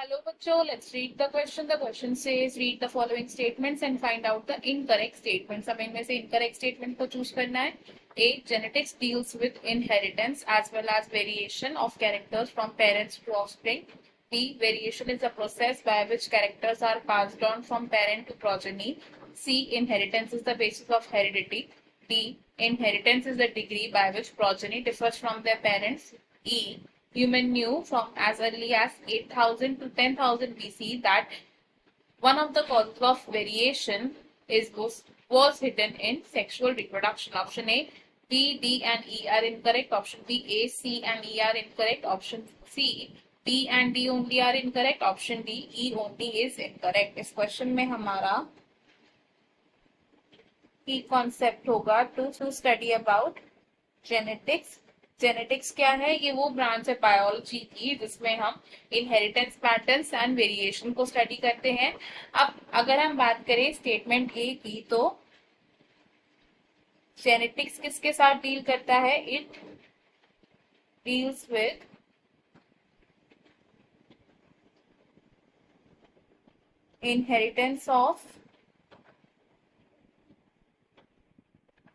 Hello, bachcho. Let's read the question. The question says, read the following statements and find out the incorrect statements. अब इनमें से incorrect statement को choose करना है. A. Genetics deals with inheritance as well as variation of characters from parents to offspring. B. Variation is a process by which characters are passed on from parent to progeny. C. Inheritance is the basis of heredity. D. Inheritance is the degree by which progeny differs from their parents. E. Human knew from as early as 8000 to 10,000 BC that one of the causes of variation was hidden in sexual reproduction. Option A, B, D and E are incorrect. Option B, A, C and E are incorrect. Option C, B and D only are incorrect. Option D, E only is incorrect. इस question में हमारा की concept होगा to study about genetics. Genetics क्या है? ये वो branch है बायोलॉजी की जिसमें हम इनहेरिटेंस पैटर्न्स एंड वेरिएशन को स्टडी करते हैं. अब अगर हम बात करें स्टेटमेंट ए की, तो जेनेटिक्स किसके साथ डील करता है? It deals with inheritance of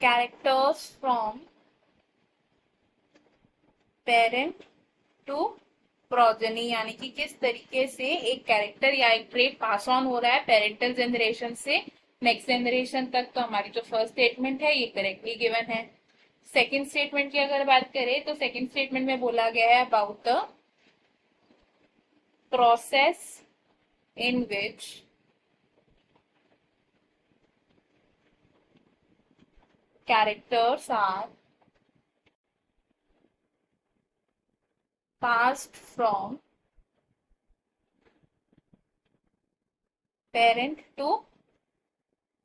characters from parent to progeny, यानी कि किस तरीके से एक कैरेक्टर या एक ट्रेट पास ऑन हो रहा है पेरेंटल जनरेशन से नेक्स्ट जनरेशन तक. तो हमारी जो फर्स्ट स्टेटमेंट है ये करेक्टली गिवन है. सेकंड स्टेटमेंट की अगर बात करें तो सेकंड स्टेटमेंट में बोला गया है about the process in which characters are passed from parent to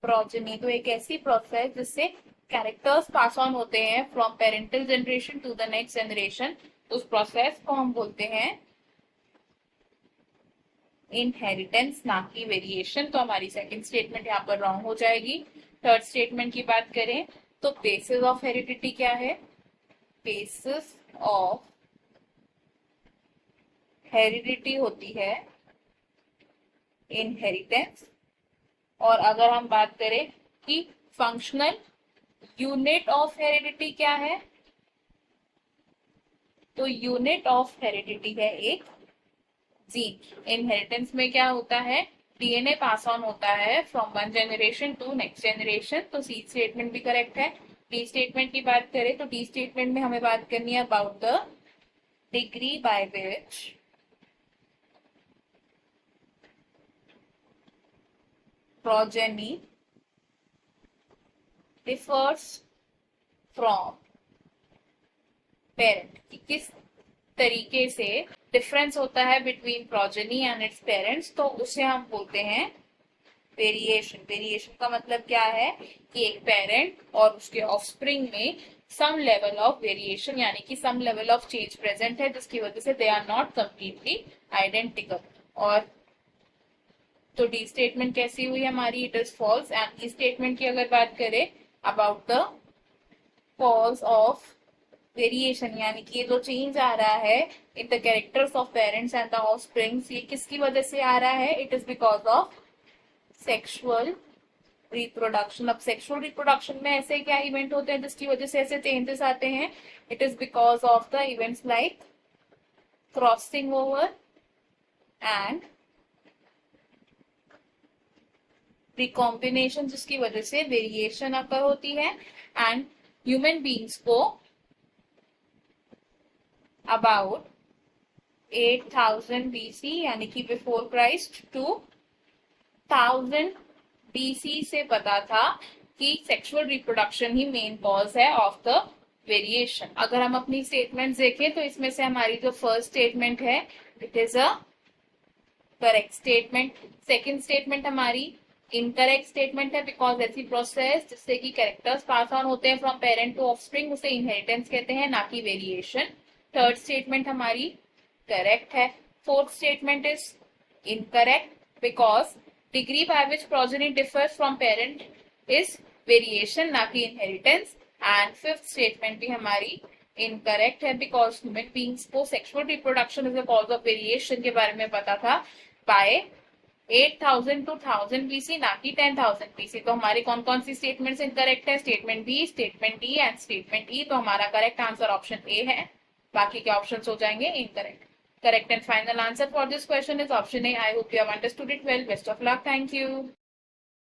progeny. तो एक ऐसी प्रोसेस जिससे कैरेक्टर्स पास ऑन होते हैं from parental generation to the next generation, उस प्रोसेस को हम बोलते हैं इनहेरिटेंस, ना कि वेरिएशन. तो हमारी सेकंड स्टेटमेंट यहाँ पर रॉन्ग हो जाएगी. थर्ड स्टेटमेंट की बात करें तो बेसिस ऑफ हेरिडिटी क्या है? बेसिस ऑफ हेरिडिटी होती है इनहेरिटेंस. और अगर हम बात करें कि फंक्शनल यूनिट ऑफ हेरिडिटी क्या है, तो यूनिट ऑफ हेरिडिटी है एक जीन. इनहेरिटेंस में क्या होता है? डीएनए पास ऑन होता है from one generation to next generation. तो सी स्टेटमेंट भी करेक्ट है. डी स्टेटमेंट की बात करें तो डी स्टेटमेंट में हमें बात करनी है about the degree by which progeny differs from parent, कि किस तरीके से डिफरेंस होता है between progeny and its parents, तो उसे हम बोलते हैं वेरिएशन. वेरिएशन का मतलब क्या है कि एक पेरेंट और उसके ऑफस्प्रिंग में सम लेवल ऑफ वेरिएशन यानी कि some level of change present है जिसकी वजह से they are not completely identical. और तो डी स्टेटमेंट कैसी हुई हमारी? It is false. And E statement की अगर बात करें about the cause of variation, यानी कि ये जो चेंज आ रहा है in the characters of parents and the offsprings, ये किसकी वजह से आ रहा है? It is because of sexual reproduction. अब सेक्सुअल रिप्रोडक्शन में ऐसे क्या इवेंट होते हैं जिसकी वजह से ऐसे चेंजेस आते हैं? It is because of the events like crossing over and recombination, जिसकी वजह से वेरिएशन अकर होती है. एंड ह्यूमन बींग्स को अबाउट 8000 BC यानी कि बिफोर क्राइस्ट टू 1000 BC से पता था कि सेक्सुअल रिप्रोडक्शन ही मेन कॉज है ऑफ द वेरिएशन. अगर हम अपनी स्टेटमेंट देखें तो इसमें से हमारी जो फर्स्ट स्टेटमेंट है it is a correct statement. Second statement हमारी इनकरेक्ट स्टेटमेंट है बिकॉज ऐसी प्रोसेस जिससे कि कैरेक्टर्स पास ऑन होते हैं फ्रॉम पेरेंट टू ऑफस्प्रिंग उसे इनहेरिटेंस कहते हैं, ना कि वेरिएशन. थर्ड स्टेटमेंट हमारी करेक्ट है. Fourth statement is incorrect because degree by which progeny differs from parent is variation, ना कि इनहेरिटेंस. एंड फिफ्थ स्टेटमेंट भी हमारी इनकरेक्ट है बिकॉज ह्यूमन बींग्स को sexual reproduction is the cause of variation के बारे में पता था बाय 8000 to 1000 BC, ना कि 10,000 BC। तो हमारी कौन कौन सी स्टेटमेंट्स इनकरेक्ट है? Statement B, statement D and statement E. तो हमारा करेक्ट आंसर ऑप्शन ए है, बाकी के ऑप्शंस हो जाएंगे incorrect. Correct and final answer for this question is option A. I hope you have understood it well. Best of luck. Thank you.